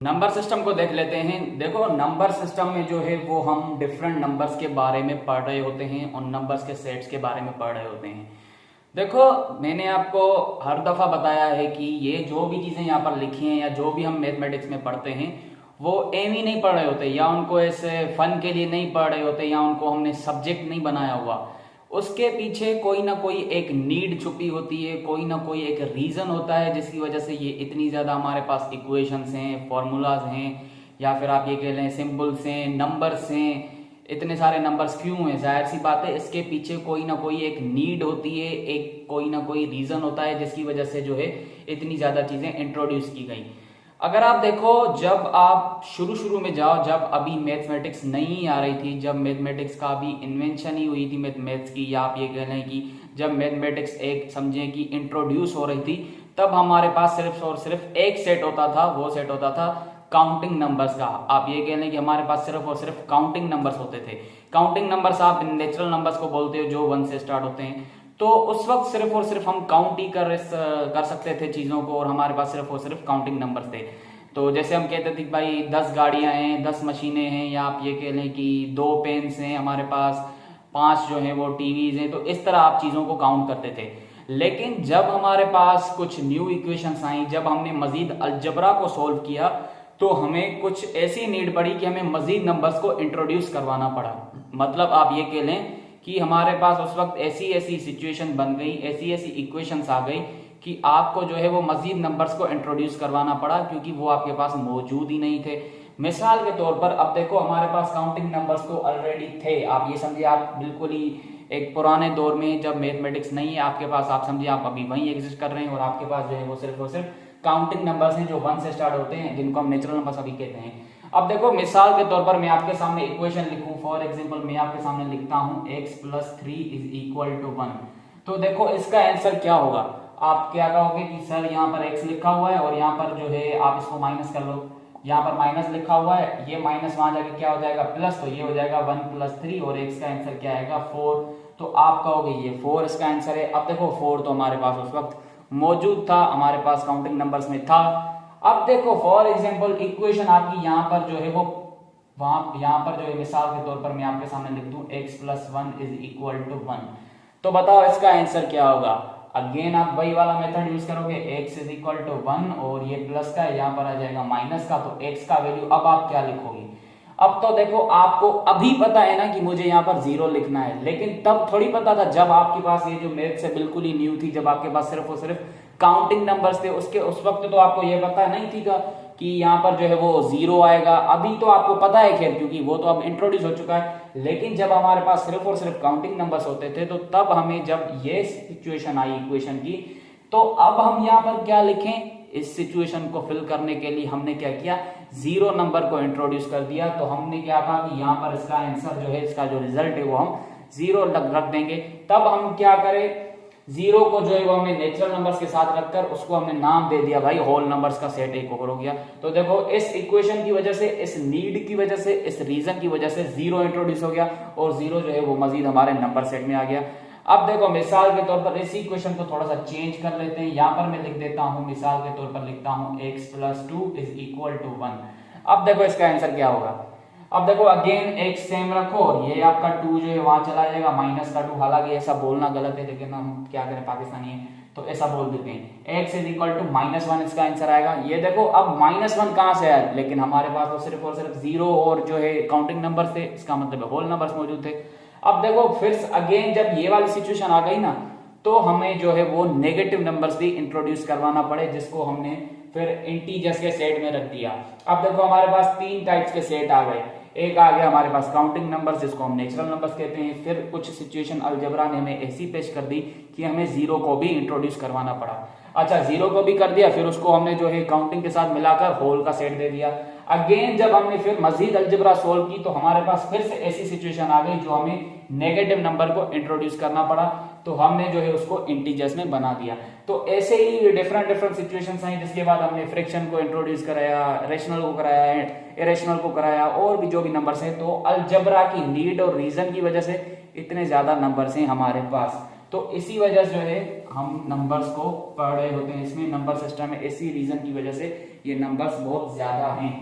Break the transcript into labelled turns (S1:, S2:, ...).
S1: Number system को देख लेते हैं। देखो, नंबर सिस्टम में जो है वो हम डिफरेंट नंबर्स के बारे में पढ़ रहे होते हैं और नंबर्स के सेट्स के बारे में पढ़ रहे होते हैं। देखो, मैंने आपको हर दफा बताया है कि ये जो भी चीजें यहाँ पर लिखी हैं या जो भी हम मैथमेटिक्स में पढ़ते हैं वो एम ही नहीं पढ़ रहे होते, या उनको ऐसे फन के लिए नहीं पढ़ रहे होते, या उनको हमने सब्जेक्ट नहीं बनाया हुआ। उसके पीछे कोई ना कोई एक नीड छुपी होती है, कोई ना कोई एक रीजन होता है जिसकी वजह से ये इतनी ज्यादा हमारे पास इक्वेशंस हैं, फॉर्मूलाज हैं, या फिर आप ये कह लें सिंबल्स हैं, नंबर्स हैं। इतने सारे नंबर्स क्यों हैं? जाहिर सी बात है, इसके पीछे कोई ना कोई एक नीड होती है, एक कोई ना कोई रीजन होता है जिसकी वजह से जो है इतनी ज्यादा चीजें इंट्रोड्यूस की गई। अगर आप देखो, जब आप शुरू शुरू में जाओ, जब अभी मैथमेटिक्स नहीं आ रही थी, जब मैथमेटिक्स का अभी इन्वेंशन ही हुई थी मैथ्स की, या आप ये कह लें कि जब मैथमेटिक्स एक समझें कि इंट्रोड्यूस हो रही थी, तब हमारे पास सिर्फ और सिर्फ एक सेट होता था। वो सेट होता था काउंटिंग नंबर्स का। आप ये कह लें कि हमारे पास सिर्फ और सिर्फ काउंटिंग नंबर्स होते थे। काउंटिंग नंबर्स आप नेचुरल नंबर्स को बोलते हो जो 1 से स्टार्ट होते हैं। तो उस वक्त सिर्फ और सिर्फ हम काउंट ही कर सकते थे चीजों को, और हमारे पास सिर्फ और सिर्फ काउंटिंग नंबर्स थे। तो जैसे हम कहते थे भाई 10 गाड़ियां हैं, 10 मशीनें हैं, या आप ये कह लें कि 2 पेन्स हैं हमारे पास, 5 जो है वो टीवीज हैं। तो इस तरह आप चीजों को काउंट करते थे। लेकिन जब हमारे पास कुछ न्यू इक्वेशंस आई, जब हमने मजीद अलजबरा को सोल्व किया, तो हमें कुछ ऐसी नीड पड़ी कि हमें मजीद नंबर्स को इंट्रोड्यूस करवाना पड़ा। मतलब आप ये कह लें कि हमारे पास उस वक्त ऐसी ऐसी सिचुएशन बन गई, ऐसी ऐसी इक्वेशंस आ गई कि आपको जो है वो मजीद नंबर्स को इंट्रोड्यूस करवाना पड़ा, क्योंकि वो आपके पास मौजूद ही नहीं थे। मिसाल के तौर पर अब देखो, हमारे पास काउंटिंग नंबर्स तो ऑलरेडी थे। आप ये समझिए, आप बिल्कुल ही एक पुराने दौर में जब मैथमेटिक्स नहीं है आपके पास, आप समझिए आप अभी वहीं एग्जिस्ट कर रहे हैं, और आपके पास जो है वो सिर्फ और सिर्फ काउंटिंग नंबर्स हैं जो 1 से स्टार्ट होते हैं, जिनको हम नेचुरल नंबर्स अभी कहते हैं। अब देखो, मिसाल के तौर पर मैं आपके सामने इक्वेशन लिखूं, फॉर एग्जांपल मैं आपके सामने लिखता हूं x + 3 = 1। तो देखो, इसका आंसर क्या होगा? आप क्या कहोगे कि सर यहाँ पर x लिखा हुआ है और यहाँ पर जो है आप इसको माइनस कर लो। यहाँ पर माइनस लिखा हुआ है, ये माइनस वहां जाके क्या हो जाएगा? प्लस। तो ये हो जाएगा 1 + 3, और x का आंसर क्या आएगा? 4। तो आप कहोगे ये 4 इसका आंसर है। अब देखो, 4 तो हमारे पास उस वक्त मौजूद था, हमारे पास काउंटिंग नंबर्स में था। अब देखो, फॉर एग्जांपल इक्वेशन आपकी यहाँ पर जो है वो वहां यहाँ पर जो है मिसाल के तौर पर मैं आपके सामने लिख दूं x + 1 = 1। तो बताओ इसका आंसर क्या होगा? अगेन आप वही वाला मेथड यूज करोगे, x = 1 और ये प्लस का है, यहाँ पर आ जाएगा माइनस का। तो x का वैल्यू अब आप क्या लिखोगे? अब तो देखो, आपको अभी पता है ना कि मुझे यहाँ पर 0 लिखना है, लेकिन तब थोड़ी पता था जब आपके पास ये जो मैथ से बिल्कुल ही न्यू थी, जब आपके पास सिर्फ और सिर्फ काउंटिंग नंबर्स थे। उस वक्त तो आपको ये पता नहीं थी कि यहाँ पर जो है वो 0 आएगा। अभी तो आपको पता है, खैर, क्योंकि वो तो अब इंट्रोड्यूस हो चुका है। लेकिन जब हमारे पास सिर्फ और सिर्फ काउंटिंग नंबर्स होते थे, तो तब हमें जब ये सिचुएशन आई इक्वेशन की, तो अब हम यहाँ पर क्या लिखें? इस सिचुएशन को फिल करने के लिए हमने क्या किया? 0 नंबर को इंट्रोड्यूस कर दिया। तो हमने क्या कहा कि यहाँ पर इसका आंसर जो है, इसका जो रिजल्ट है वो हम 0 रख देंगे। तब हम क्या करें? 0 को जो है वो हमने नेचुरल नंबर्स के साथ रखकर उसको हमने नाम दे दिया भाई होल नंबर्स का सेट एक ओवर हो गया। तो देखो, इस इक्वेशन की वजह से, इस नीड की वजह से, इस रीजन की वजह से 0 इंट्रोड्यूस हो गया, और 0 जो है वो मजीद हमारे नंबर सेट में आ गया। अब देखो, मिसाल के तौर पर इस इक्वेशन को थोड़ा सा चेंज कर लेते हैं। यहाँ पर मैं लिख देता हूं, मिसाल के तौर पर लिखता हूं x + 2 = 1। अब देखो इसका आंसर क्या होगा? अब देखो, अगेन x सेम रखो, और ये आपका 2 जो है वहां चला जाएगा, माइनस का 2। हालांकि ऐसा बोलना गलत है, लेकिन हम क्या करें, पाकिस्तानी है तो ऐसा बोल देते हैं। x = -1 इसका आंसर आएगा। ये देखो, अब -1 कहां से आया? लेकिन हमारे पास तो सिर्फ और सिर्फ 0 और जो है काउंटिंग नंबर थे, इसका मतलब होल नंबर्स मौजूद थे। अब देखो, फिर अगेन जब ये वाली सिचुएशन आ गई ना, तो हमें जो है वो नेगेटिव नंबर्स भी इंट्रोड्यूस करवाना पड़े, जिसको हमने फिर इंटीजर्स के सेट में रख दिया। अब देखो, हमारे पास 3 टाइप्स के सेट आ गए। एक आ गया हमारे पास काउंटिंग नंबर्स, जिसको हम नेचुरल नंबर्स कहते हैं। फिर कुछ सिचुएशन अलजबरा ने हमें ऐसी पेश कर दी कि हमें 0 को भी इंट्रोड्यूस करवाना पड़ा। अच्छा, 0 को भी कर दिया, फिर उसको हमने जो है काउंटिंग के साथ मिलाकर होल का सेट दे दिया। अगेन जब हमने फिर मजीद अलजबरा सोल्व की, तो हमारे पास फिर से ऐसी सिचुएशन आ गई जो हमें नेगेटिव नंबर को इंट्रोड्यूस करना पड़ा। तो हमने जो है उसको इंटीजर्स में बना दिया। तो ऐसे ही डिफरेंट सिचुएशंस आई, जिसके बाद हमने फ्रैक्शन को इंट्रोड्यूस कराया, रेशनल को कराया, इरेशनल को कराया, और भी जो भी नंबर्स हैं। तो अलजबरा की नीड और रीजन की वजह से इतने ज्यादा नंबर्स हैं हमारे पास। तो इसी वजह से जो है हम नंबर्स को पढ़ रहे होते हैं। इसमें नंबर सिस्टम में इसी रीजन की वजह से ये नंबर्स बहुत ज्यादा हैं।